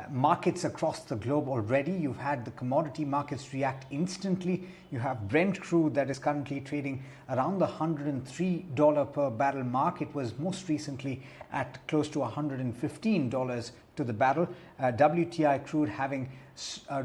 markets across the globe already. You've had the commodity markets react instantly. You have Brent crude that is currently trading around the $103 per barrel mark. It was most recently at close to $115 to the barrel. WTI crude having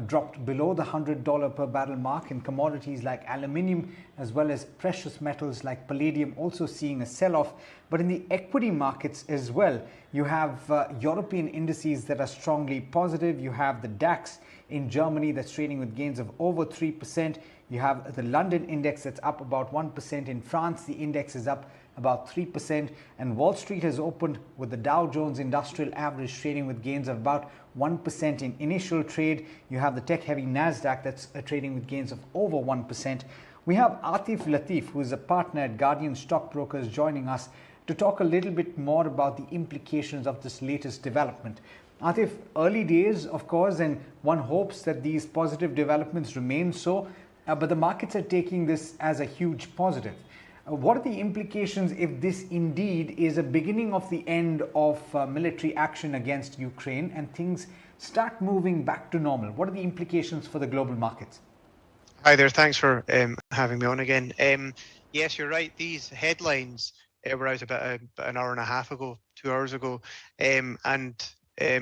dropped below the $100 per barrel mark, and commodities like aluminium as well as precious metals like palladium also seeing a sell-off. But in the equity markets as well, you have European indices that are strongly positive. You have the DAX in Germany that's trading with gains of over 3%. You have the London index that's up about 1%. In France, the index is up about 3%, and Wall Street has opened with the Dow Jones Industrial Average trading with gains of about 1% in initial trade. You have the tech-heavy Nasdaq that's trading with gains of over 1%. We have Atif Latif, who is a partner at Guardian Stockbrokers, joining us to talk a little bit more about the implications of this latest development. Atif, early days, of course, and one hopes that these positive developments remain so, but the markets are taking this as a huge positive. What are the implications if this indeed is a beginning of the end of military action against Ukraine and things start moving back to normal? What are the implications for the global markets? Hi there, thanks for having me on again. Yes, you're right. These headlines were out about an hour and a half ago, 2 hours ago. And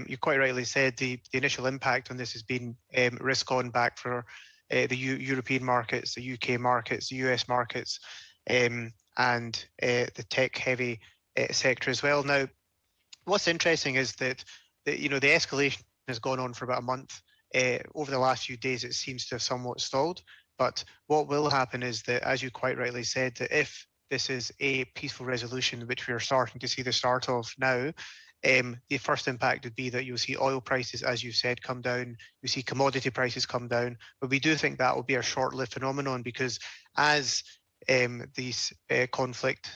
you quite rightly said the initial impact on this has been risk on back for the European markets, the UK markets, the US markets, and the tech-heavy sector as well. Now, what's interesting is that the escalation has gone on for about a month. Over the last few days, it seems to have somewhat stalled. But what will happen is that, as you quite rightly said, that if this is a peaceful resolution, which we are starting to see the start of now, the first impact would be that you'll see oil prices, as you said, come down. You see commodity prices come down. But we do think that will be a short-lived phenomenon, because as this conflict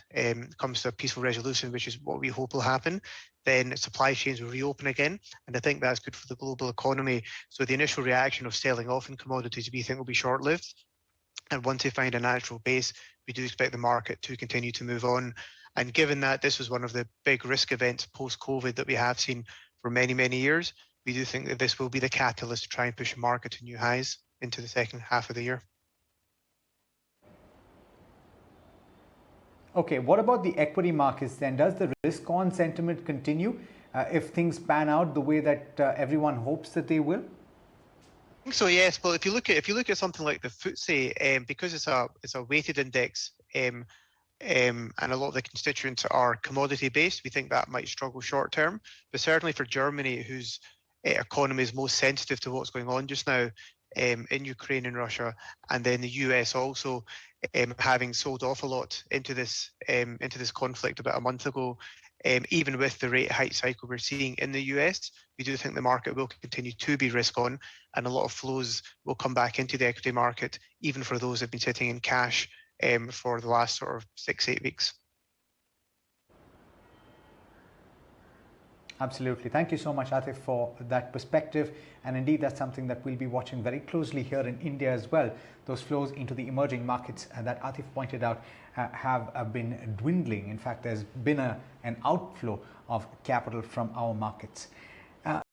comes to a peaceful resolution, which is what we hope will happen, then supply chains will reopen again. And I think that's good for the global economy. So the initial reaction of selling off in commodities, we think, will be short-lived. And once they find a natural base, we do expect the market to continue to move on. And given that this was one of the big risk events post-COVID that we have seen for many, many years, we do think that this will be the catalyst to try and push the market to new highs into the second half of the year. Okay, what about the equity markets then? Does the risk-on sentiment continue if things pan out the way that everyone hopes that they will? I think so, yes. Well, if you look at something like the FTSE, because it's a weighted index, and a lot of the constituents are commodity based, we think that might struggle short term. But certainly for Germany, whose economy is most sensitive to what's going on just now in Ukraine and Russia, and then the US also, having sold off a lot into this conflict about a month ago, even with the rate hike cycle we're seeing in the US, we do think the market will continue to be risk on, and a lot of flows will come back into the equity market, even for those that have been sitting in cash for the last sort of 6-8 weeks. Absolutely. Thank you so much, Atif, for that perspective. And indeed, that's something that we'll be watching very closely here in India as well. Those flows into the emerging markets that Atif pointed out have been dwindling. In fact, there's been an outflow of capital from our markets.